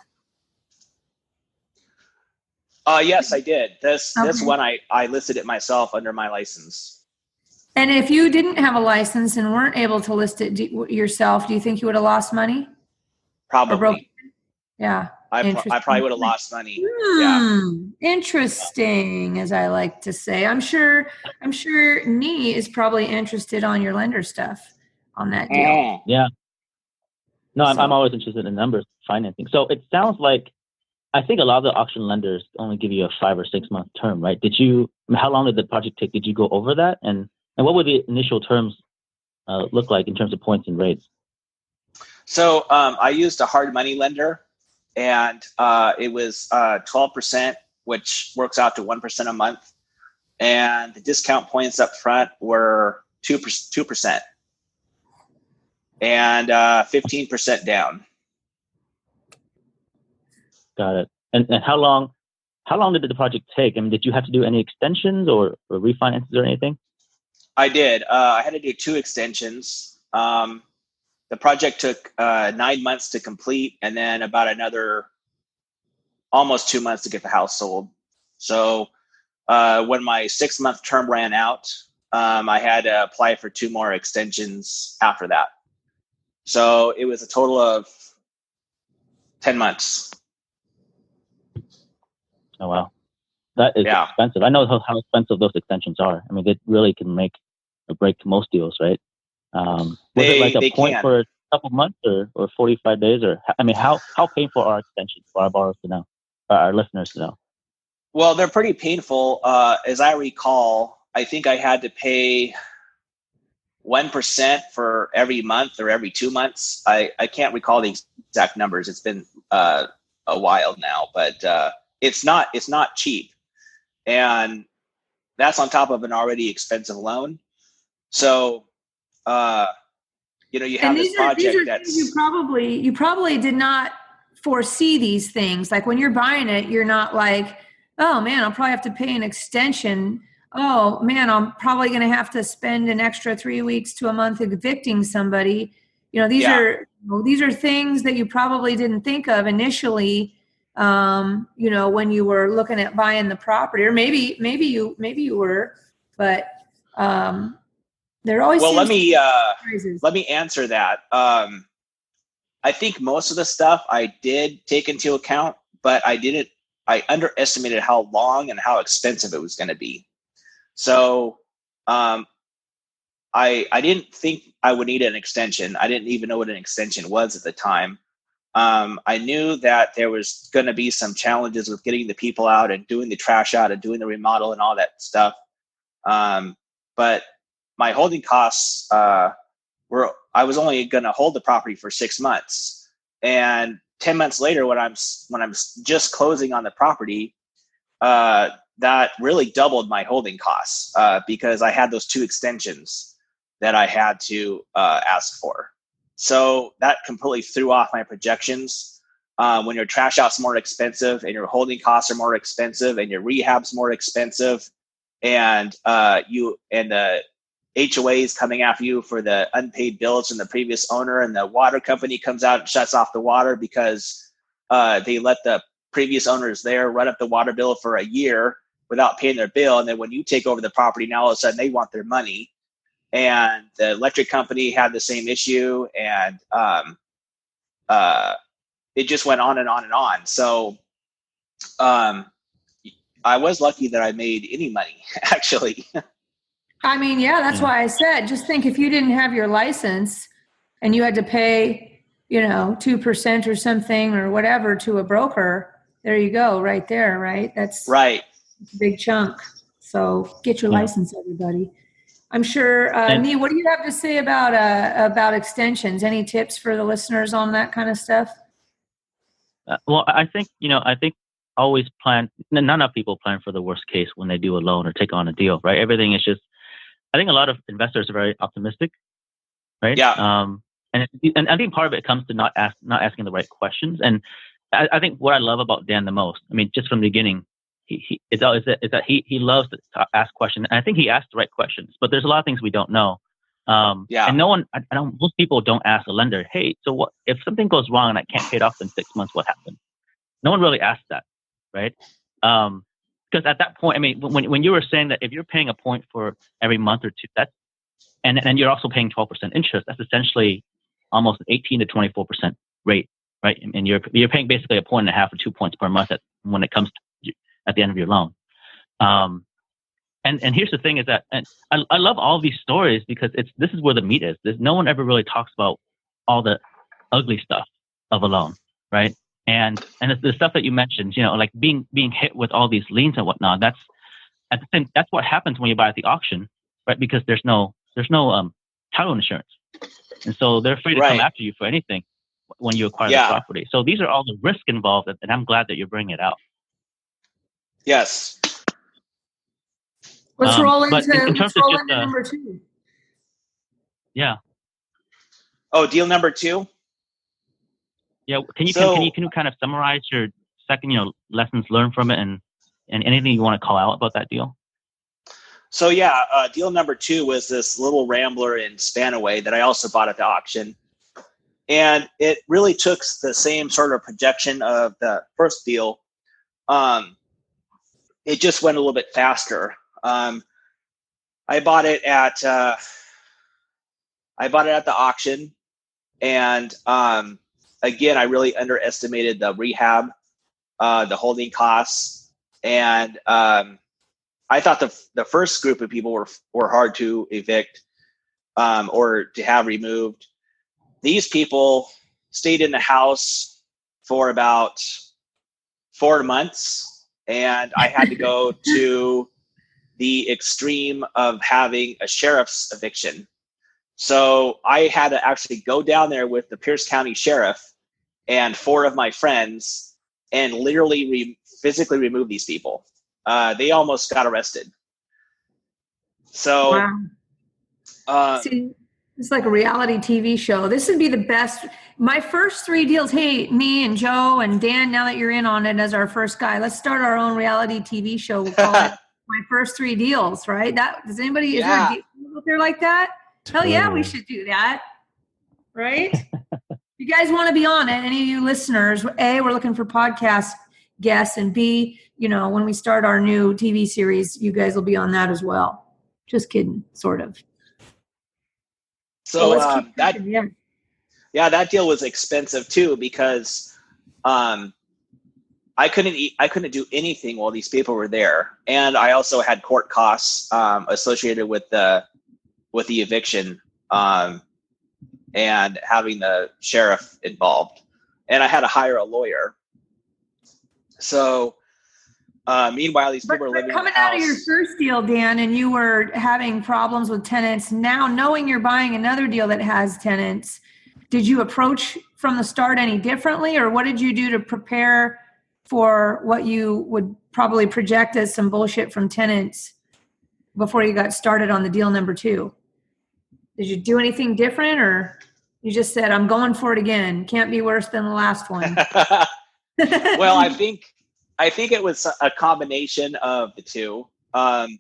Yes, I did. This one I listed it myself under my license. And if you didn't have a license and weren't able to list it yourself, do you think you would have lost money? Probably. Yeah. I probably would have lost money. Yeah. Interesting, as I like to say. I'm sure Nee is probably interested on your lender stuff on that deal. Yeah. No, I'm always interested in numbers financing. So it sounds like, I think a lot of the auction lenders only give you a 5 or 6 month term, right? How long did the project take? Did you go over that? And what would the initial terms look like in terms of points and rates? So I used a hard money lender, and it was 12%, which works out to 1% a month. And the discount points up front were 2%, and 15% down. Got it. And how long did the project take? I mean, did you have to do any extensions or refinances or anything? I did. I had to do 2 extensions. The project took 9 months to complete, and then about another almost 2 months to get the house sold. So when my 6-month term ran out, I had to apply for 2 more extensions after that. So it was a total of 10 months. Oh, wow. That is expensive. I know how expensive those extensions are. I mean, it really can make or break most deals, right? Was it like a point for a couple months or 45 days? Or, I mean, how painful are extensions for our borrowers to know, our listeners to know? Well, they're pretty painful. As I recall, I think I had to pay 1% for every month or every 2 months. I can't recall the exact numbers. It's been a while now, but it's not cheap. And that's on top of an already expensive loan. So, you have this project that's... You probably did not foresee these things. Like when you're buying it, you're not like, oh man, I'll probably have to pay an extension. Oh man, I'm probably going to have to spend an extra 3 weeks to a month evicting somebody. These are things that you probably didn't think of initially. When you were looking at buying the property, or maybe you were, but there always. Well, let me answer that. I think most of the stuff I did take into account, but I underestimated how long and how expensive it was going to be. So I didn't think I would need an extension. I didn't even know what an extension was at the time. I knew that there was going to be some challenges with getting the people out and doing the trash out and doing the remodel and all that stuff. But my holding costs I was only going to hold the property for 6 months, and 10 months later, when I'm just closing on the property, that really doubled my holding costs because I had those 2 extensions that I had to ask for. So that completely threw off my projections. When your trash out's more expensive and your holding costs are more expensive and your rehab's more expensive, and the HOA's coming after you for the unpaid bills from the previous owner, and the water company comes out and shuts off the water because they let the previous owners there run up the water bill for a year without paying their bill. And then when you take over the property, now all of a sudden they want their money. And the electric company had the same issue, and it just went on and on and on. So I was lucky that I made any money, actually. I mean, yeah, that's why I said, just think if you didn't have your license and you had to pay, 2% or something or whatever to a broker, there you go, right there, right? That's right. A big chunk. So get your license, everybody. I'm sure, Nee, what do you have to say about extensions? Any tips for the listeners on that kind of stuff? Well, I think always plan. Not enough people plan for the worst case when they do a loan or take on a deal, right? Everything is just. I think a lot of investors are very optimistic, right? Yeah. And I think part of it comes to not asking the right questions. And I think what I love about Dan the most, I mean, just from the beginning, he loves to ask questions. And I think he asked the right questions, but there's a lot of things we don't know. And no one, most people don't ask a lender, hey, so what if something goes wrong and I can't pay it off in 6 months? What happens? No one really asks that, right? Because at that point, I mean, when you were saying that if you're paying a point for every month or two, and you're also paying 12% interest. That's essentially almost 18 to 24% rate, right? And you're paying basically 1.5 or 2 points per month when it comes to at the end of your loan. And here's the thing is that, and I love all these stories because this is where the meat is. No one ever really talks about all the ugly stuff of a loan, right? And the stuff that you mentioned, like being hit with all these liens and whatnot. That's what happens when you buy at the auction, right? Because there's no title insurance, and so they're free to come after you for anything when you acquire the property. So these are all the risk involved, and I'm glad that you're bringing it out. Yes. Let's roll into number 2. Yeah. Oh, deal number 2. Yeah. Can you kind of summarize your second, lessons learned from it, and anything you want to call out about that deal? So deal number 2 was this little Rambler in Spanaway that I also bought at the auction, and it really took the same sort of projection of the first deal. It just went a little bit faster. I bought it at the auction, and again, I really underestimated the rehab, the holding costs, and I thought the first group of people were hard to evict or to have removed. These people stayed in the house for about 4 months, and I had to go to the extreme of having a sheriff's eviction. So I had to actually go down there with the Pierce County Sheriff and 4 of my friends and literally physically remove these people. They almost got arrested. So, wow. See, it's like a reality TV show. This would be the best. My first 3 deals. Hey, me and Joe and Dan, now that you're in on it as our first guy, let's start our own reality TV show. We'll call it My First 3 Deals, right? Does anybody, is there a deal out there like that? Totally. Hell yeah, we should do that. Right? You guys want to be on it, any of you listeners, A, we're looking for podcast guests, and B, when we start our new TV series, you guys will be on that as well. Just kidding, sort of. So that deal was expensive too, because I couldn't do anything while these people were there, and I also had court costs associated with the eviction and having the sheriff involved, and I had to hire a lawyer. So meanwhile, these people are living coming in the house. Out of your first deal, Dan, and you were having problems with tenants. Now, knowing you're buying another deal that has tenants, did you approach from the start any differently, or what did you do to prepare for what you would probably project as some bullshit from tenants before you got started on the deal number 2? Did you do anything different, or you just said, I'm going for it again? Can't be worse than the last one. Well, I think it was a combination of the two. I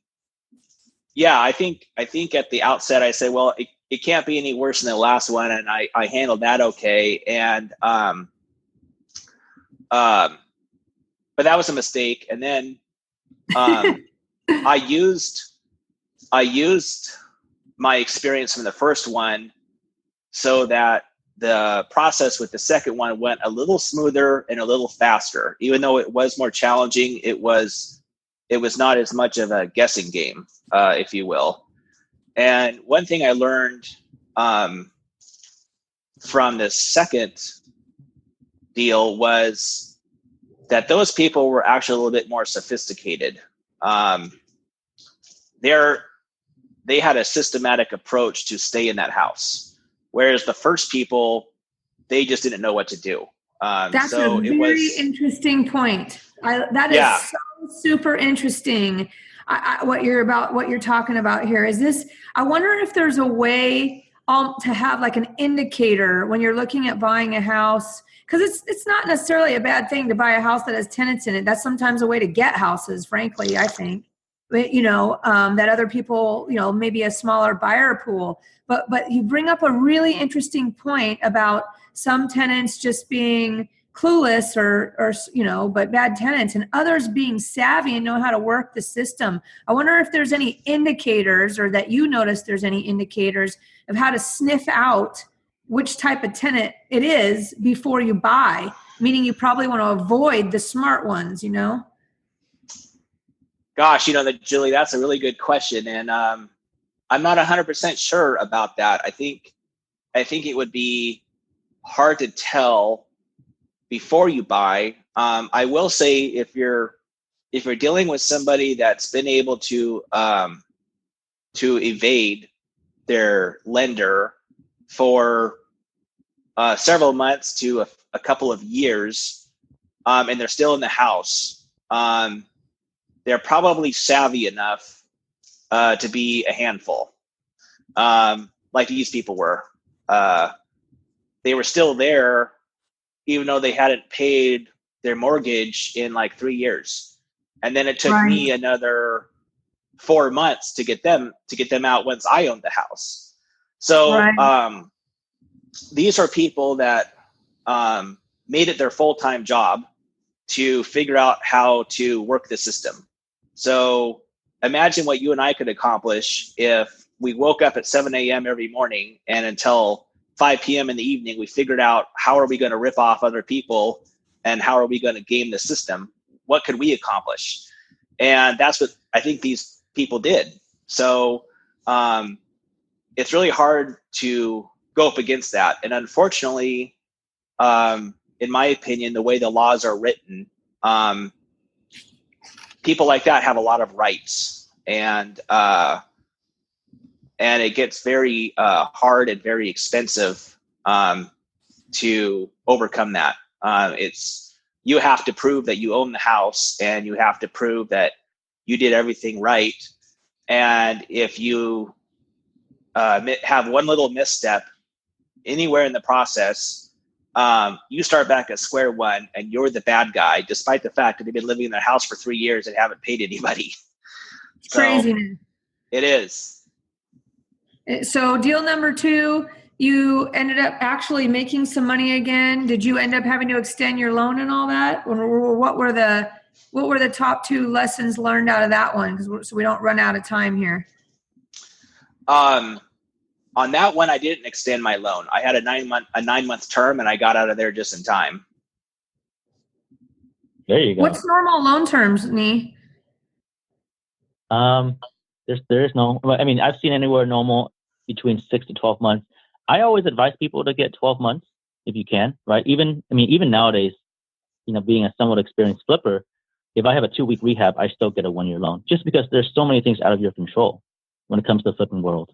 think at the outset I said, well, it can't be any worse than the last one, and I handled that okay. And but that was a mistake. And then I used my experience from the first one so that the process with the second one went a little smoother and a little faster. Even though it was more challenging, it was not as much of a guessing game, if you will. And one thing I learned from the second deal was that those people were actually a little bit more sophisticated. They had a systematic approach to stay in that house, whereas the first people, they just didn't know what to do. That's a very interesting point. That is so super interesting. What you're talking about here is this. I wonder if there's a way to have like an indicator when you're looking at buying a house, because it's not necessarily a bad thing to buy a house that has tenants in it. That's sometimes a way to get houses, frankly, I think. That other people, maybe a smaller buyer pool. But you bring up a really interesting point about some tenants just being clueless or but bad tenants, and others being savvy and know how to work the system. I wonder if there's any indicators, or that you notice there's any indicators of how to sniff out which type of tenant it is before you buy, meaning you probably want to avoid the smart ones, Gosh, Julie, that's a really good question. And I'm not 100% sure about that. I think it would be hard to tell before you buy. I will say if you're dealing with somebody that's been able to evade their lender for several months to a couple of years, and they're still in the house, they're probably savvy enough to be a handful, like these people were. They were still there, even though they hadn't paid their mortgage in like 3 years. And then it took me another 4 months to get them out once I owned the house. So these are people that made it their full-time job to figure out how to work the system. So imagine what you and I could accomplish if we woke up at 7 a.m. every morning, and until 5 p.m. in the evening, we figured out how are we going to rip off other people and how are we going to game the system? What could we accomplish? And that's what I think these people did. So it's really hard to go up against that. And unfortunately, in my opinion, the way the laws are written, people like that have a lot of rights, and it gets very hard and very expensive to overcome that. You have to prove that you own the house, and you have to prove that you did everything right. And if you have one little misstep anywhere in the process, you start back at square one, and you're the bad guy, despite the fact that they've been living in their house for 3 years and haven't paid anybody. It's crazy. It is. So deal number 2, you ended up actually making some money again. Did you end up having to extend your loan and all that? Or what were the top 2 lessons learned out of that one? So we don't run out of time here. On that one, I didn't extend my loan. I had a 9-month term, and I got out of there just in time. There you go. What's normal loan terms, Nee? There is no. I mean, I've seen anywhere normal between 6 to 12 months. I always advise people to get 12 months if you can, right? Even nowadays, being a somewhat experienced flipper, if I have a 2-week rehab, I still get a 1-year loan, just because there's so many things out of your control when it comes to the flipping world.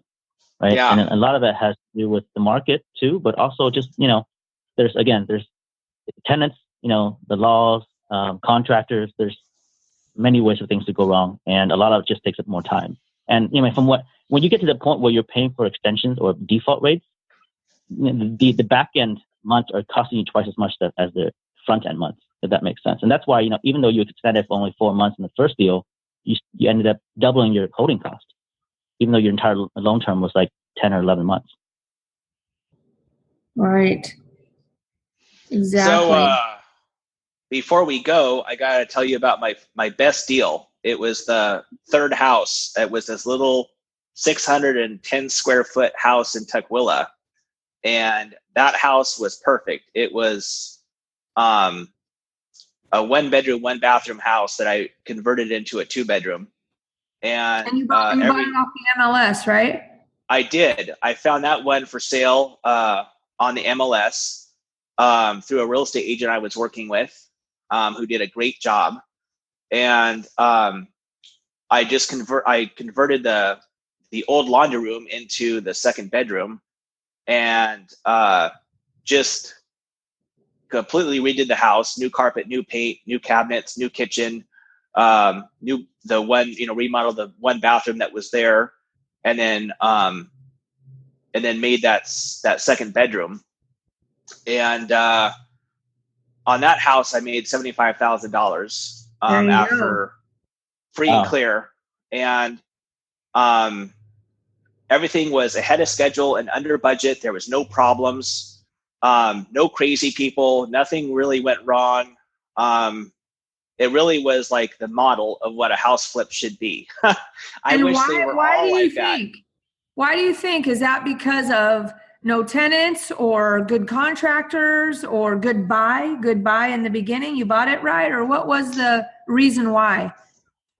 Right. Yeah. And a lot of that has to do with the market too, but also just, there's tenants, the laws, contractors, there's many ways for things to go wrong. And a lot of it just takes up more time. And, when you get to the point where you're paying for extensions or default rates, the back end months are costing you twice as much as the front end months, if that makes sense. And that's why, even though you extended for only 4 months in the first deal, you ended up doubling your holding cost, even though your entire loan term was like 10 or 11 months. Right. Exactly. So before we go, I got to tell you about my best deal. It was the third house. It was this little 610 square foot house in Tukwila. And that house was perfect. It was a 1-bedroom, 1-bathroom house that I converted into a 2-bedroom. And you bought it off the MLS, right? I did. I found that one for sale on the MLS through a real estate agent I was working with, who did a great job. And I converted the old laundry room into the 2nd bedroom, and just completely redid the house. New carpet, new paint, new cabinets, new kitchen. Remodeled the 1 bathroom that was there, and then made that 2nd bedroom. And on that house, I made $75,000 after free and clear, and everything was ahead of schedule and under budget. There was no problems. No crazy people. Nothing really went wrong. It really was like the model of what a house flip should be. I wish they were all like that. Why do you think? Is that because of no tenants or good contractors or goodbye in the beginning? You bought it right, or what was the reason why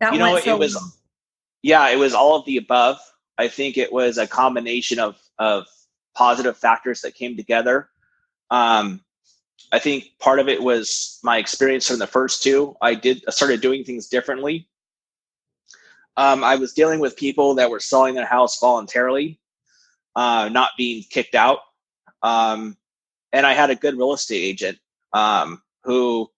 that went so well? It was all of the above. I think it was a combination of positive factors that came together. I think part of it was my experience from the first two. I started doing things differently. I was dealing with people that were selling their house voluntarily, not being kicked out. And I had a good real estate agent who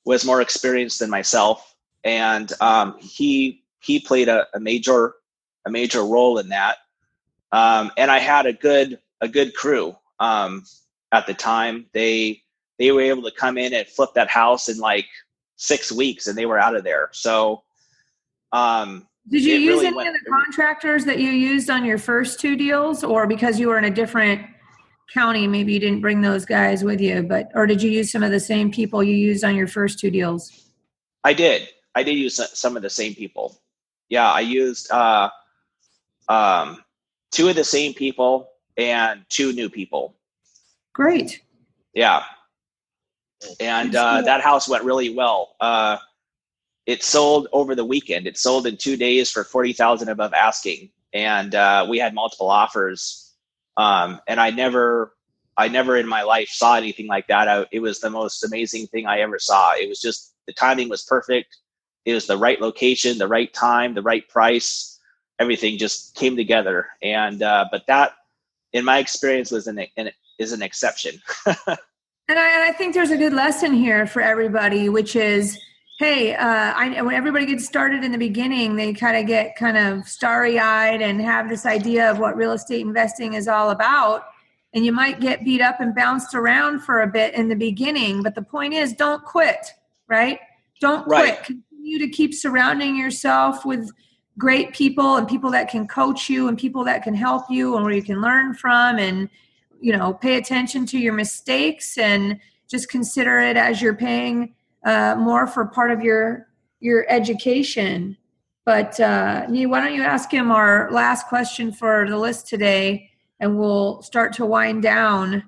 was more experienced than myself. And he played a major role in that. And I had a good crew at the time. They were able to come in and flip that house in like 6 weeks, and they were out of there. So, did you use any of the contractors that you used on your first two deals, or because you were in a different county, maybe you didn't bring those guys with you, or did you use some of the same people you used on your first two deals? I did use some of the same people. Yeah. I used, 2 of the same people and 2 new people. Great. Yeah. And that house went really well. It sold over the weekend. It sold in 2 days for $40,000 above asking. And we had multiple offers. And I never in my life saw anything like that. It was the most amazing thing I ever saw. It was just, the timing was perfect. It was the right location, the right time, the right price. Everything just came together. And, but that, in my experience, is an exception. And I think there's a good lesson here for everybody, which is, hey, when everybody gets started in the beginning, they get starry-eyed and have this idea of what real estate investing is all about. And you might get beat up and bounced around for a bit in the beginning. But the point is, don't quit, right? Don't quit. Right. Continue to keep surrounding yourself with great people and people that can coach you and people that can help you and where you can learn from, and pay attention to your mistakes and just consider it as you're paying more for part of your education. But Nee, why don't you ask him our last question for the list today, and we'll start to wind down.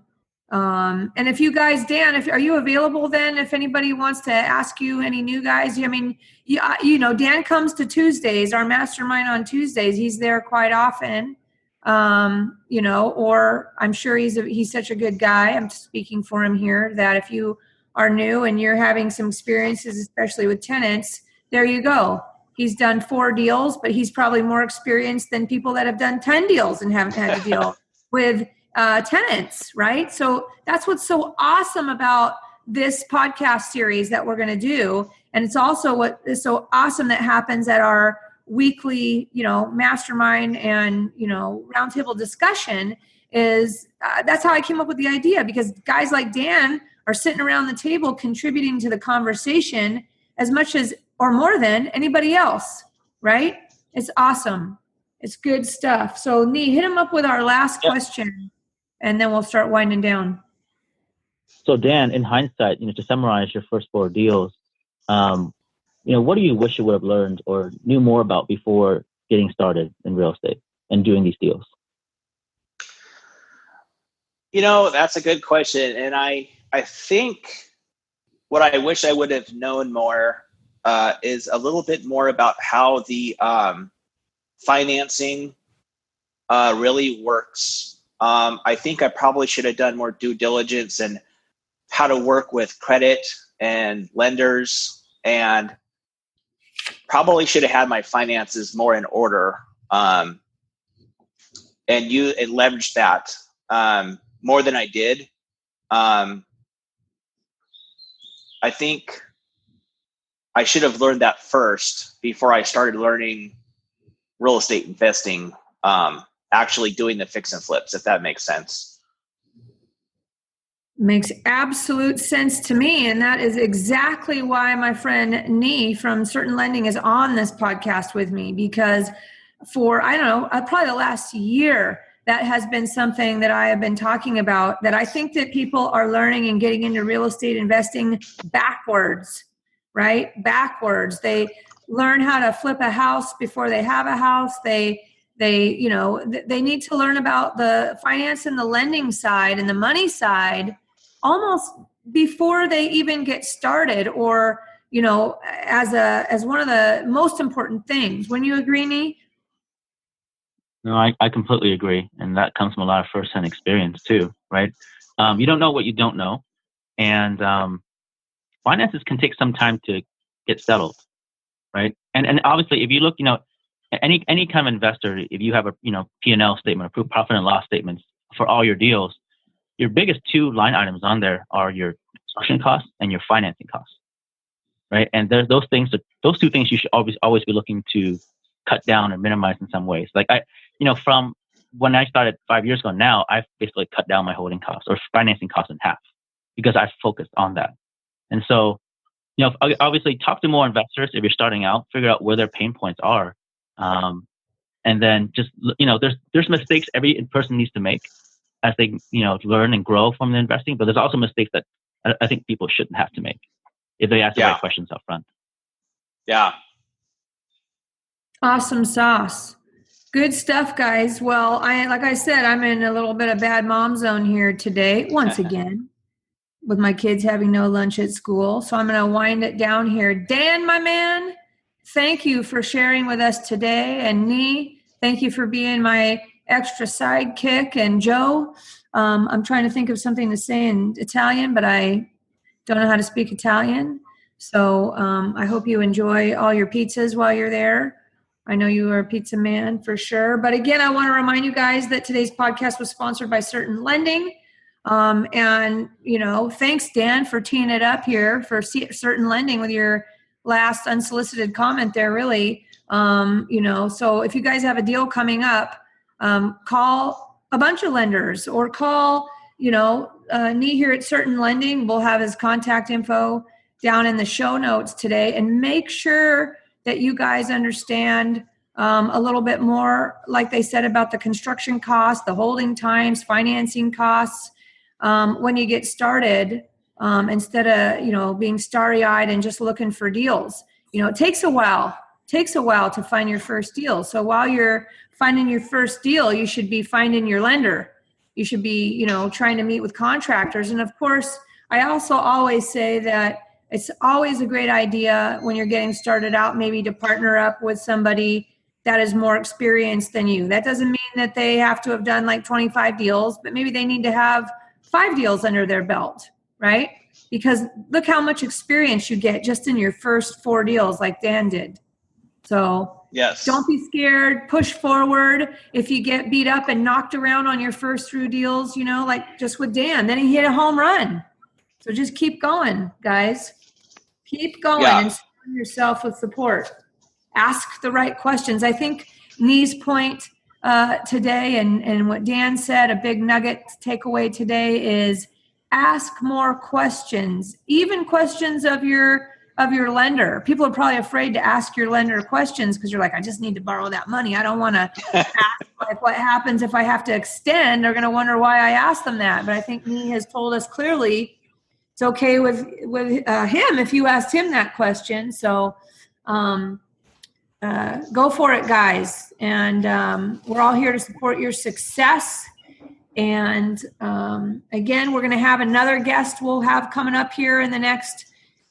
And if you guys, Dan, are you available then? If anybody wants to ask you, any new guys, Dan comes to Tuesdays, our mastermind on Tuesdays. He's there quite often. Or I'm sure he's such a good guy. I'm speaking for him here, that if you are new and you're having some experiences, especially with tenants, there you go. He's done 4 deals, but he's probably more experienced than people that have done 10 deals and haven't had to deal with tenants, right? So that's what's so awesome about this podcast series that we're going to do. And it's also what is so awesome that happens at our weekly, mastermind and, roundtable discussion is that's how I came up with the idea, because guys like Dan are sitting around the table contributing to the conversation as much as or more than anybody else, right? It's awesome. It's good stuff. So Nee, hit him up with our last question, and then we'll start winding down. So Dan, in hindsight, to summarize your first 4 deals, what do you wish you would have learned or knew more about before getting started in real estate and doing these deals? That's a good question. And I think what I wish I would have known more is a little bit more about how the financing really works. I think I probably should have done more due diligence and how to work with credit and lenders, and probably should have had my finances more in order, and leverage that more than I did. I think I should have learned that first before I started learning real estate investing, actually doing the fix and flips, if that makes sense. Makes absolute sense to me. And that is exactly why my friend Nee from Certain Lending is on this podcast with me, because for, probably the last year, that has been something that I have been talking about, that I think that people are learning and getting into real estate investing backwards, right? Backwards. They learn how to flip a house before they have a house. They need to learn about the finance and the lending side and the money side almost before they even get started, or, as one of the most important things. Wouldn't you agree, Nee? No, I completely agree. And that comes from a lot of firsthand experience too, right? You don't know what you don't know. And finances can take some time to get settled, right? And obviously, if you look, any kind of investor, if you have a, P&L statement, approved profit and loss statements for all your deals, your biggest two line items on there are your construction costs and your financing costs, right? And there's those two things you should always be looking to cut down or minimize in some ways. Like from when I started 5 years ago now, I've basically cut down my holding costs or financing costs in half because I've focused on that. And so, obviously talk to more investors if you're starting out, figure out where their pain points are. And then just, there's mistakes every person needs to make as they, learn and grow from the investing, but there's also mistakes that I think people shouldn't have to make if they ask the right questions up front. Yeah. Awesome sauce. Good stuff, guys. Well, like I said, I'm in a little bit of bad mom zone here today, once again, with my kids having no lunch at school. So I'm going to wind it down here. Dan, my man, thank you for sharing with us today. And Nee, thank you for being my extra sidekick. And Joe, I'm trying to think of something to say in Italian, but I don't know how to speak Italian. So I hope you enjoy all your pizzas while you're there. I know you are a pizza man for sure. But again, I want to remind you guys that today's podcast was sponsored by Certain Lending. And, thanks, Dan, for teeing it up here for Certain Lending with your last unsolicited comment there, really. So if you guys have a deal coming up, call a bunch of lenders or call, Nee here at Certain Lending. We'll have his contact info down in the show notes today, and make sure that you guys understand a little bit more, like they said, about the construction costs, the holding times, financing costs when you get started, instead of, being starry-eyed and just looking for deals. It takes a while to find your first deal. So while you're finding your first deal, you should be finding your lender. You should be, trying to meet with contractors. And of course, I also always say that it's always a great idea when you're getting started out, maybe to partner up with somebody that is more experienced than you. That doesn't mean that they have to have done like 25 deals, but maybe they need to have 5 deals under their belt, right? Because look how much experience you get just in your first 4 deals like Dan did. So yes, don't be scared, push forward. If you get beat up and knocked around on your first 3 deals, like just with Dan, then he hit a home run. So just keep going, guys. Keep going and surround yourself with support. Ask the right questions. I think Nee's point today and what Dan said, a big nugget to take away today is ask more questions, even questions of your lender. People are probably afraid to ask your lender questions because you're like, I just need to borrow that money. I don't want to ask like what happens if I have to extend. They're going to wonder why I asked them that. But I think Nee has told us clearly it's okay with him if you asked him that question. So go for it, guys. And we're all here to support your success. And again, we're going to have another guest we'll have coming up here in the next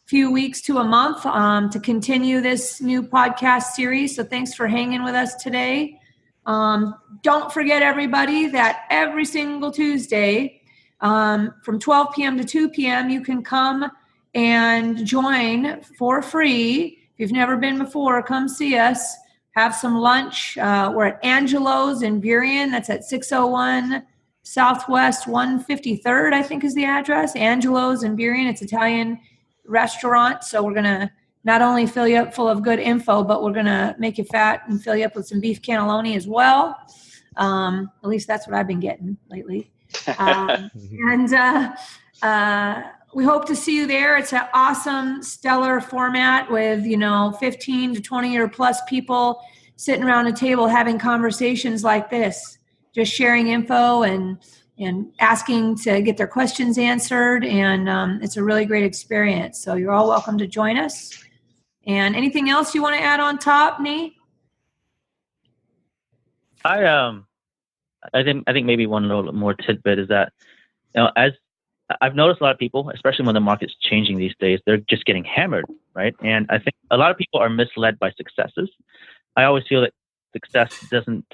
few weeks to a month to continue this new podcast series. So thanks for hanging with us today. Don't forget, everybody, that every single Tuesday from 12 p.m. to 2 p.m. you can come and join for free. If you've never been before, come see us. Have some lunch. We're at Angelo's in Burien. That's at 601 Southwest 153rd, I think is the address. Angelo's in Burien. It's Italian restaurant. So we're going to not only fill you up full of good info, but we're going to make you fat and fill you up with some beef cannelloni as well. At least that's what I've been getting lately. We hope to see you there. It's an awesome, stellar format with, 15 to 20 or plus people sitting around a table having conversations like this, just sharing info and asking to get their questions answered. And it's a really great experience. So you're all welcome to join us. And anything else you want to add on top, Nee? I think maybe one little more tidbit is that, as I've noticed a lot of people, especially when the market's changing these days, they're just getting hammered, right? And I think a lot of people are misled by successes. I always feel that success doesn't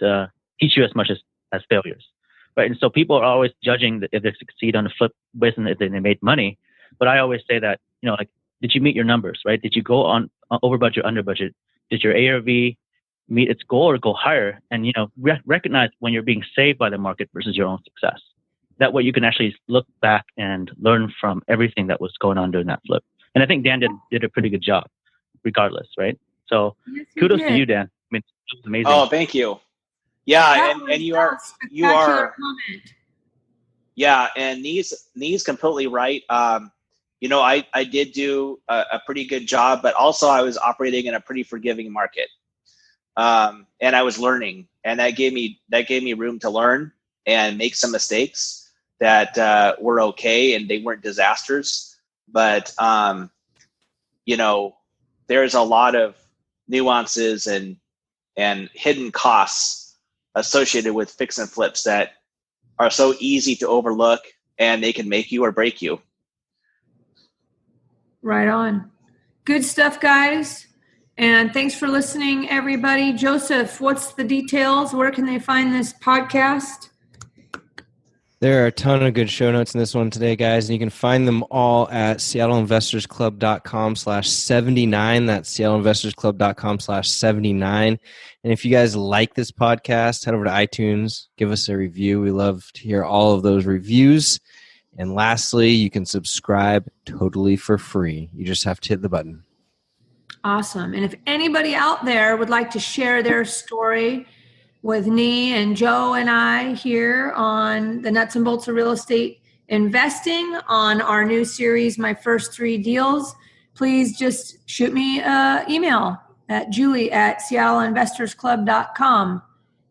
teach you as much as failures, right? And so people are always judging if they succeed on a flip based on if they made money. But I always say that, like, did you meet your numbers, right? Did you go on over budget, under budget? Did your ARV meet its goal or go higher? And, recognize when you're being saved by the market versus your own success. That way you can actually look back and learn from everything that was going on during that flip. And I think Dan did a pretty good job regardless, right? So kudos to you, Dan. I mean, it was amazing. Oh, thank you. Yeah, and you are. Yeah, and Nee's completely right. I did do a pretty good job, but also I was operating in a pretty forgiving market. And I was learning, and that gave me room to learn and make some mistakes that were okay, and they weren't disasters. But there's a lot of nuances and hidden costs associated with fix and flips that are so easy to overlook, and they can make you or break you. Right on. Good stuff, guys. And thanks for listening, everybody. Joseph, what's the details? Where can they find this podcast? There are a ton of good show notes in this one today, guys, and you can find them all at seattleinvestorsclub.com/79. That's seattleinvestorsclub.com/79. And if you guys like this podcast, head over to iTunes, give us a review. We love to hear all of those reviews. And lastly, you can subscribe totally for free. You just have to hit the button. Awesome. And if anybody out there would like to share their story with Nee and Joe and I here on the Nuts and Bolts of Real Estate Investing on our new series, My First 3 Deals, please just shoot me an email at julie@seattleinvestorsclub.com,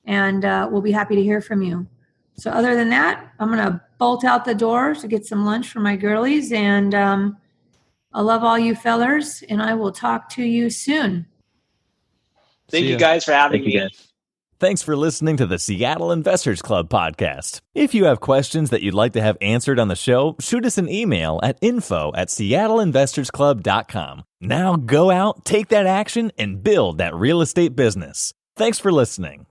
and we'll be happy to hear from you. So other than that, I'm going to bolt out the door to get some lunch for my girlies, and I love all you fellers, and I will talk to you soon. Thank you guys for having me. Thanks for listening to the Seattle Investors Club podcast. If you have questions that you'd like to have answered on the show, shoot us an email at info@seattleinvestorsclub.com. Now go out, take that action, and build that real estate business. Thanks for listening.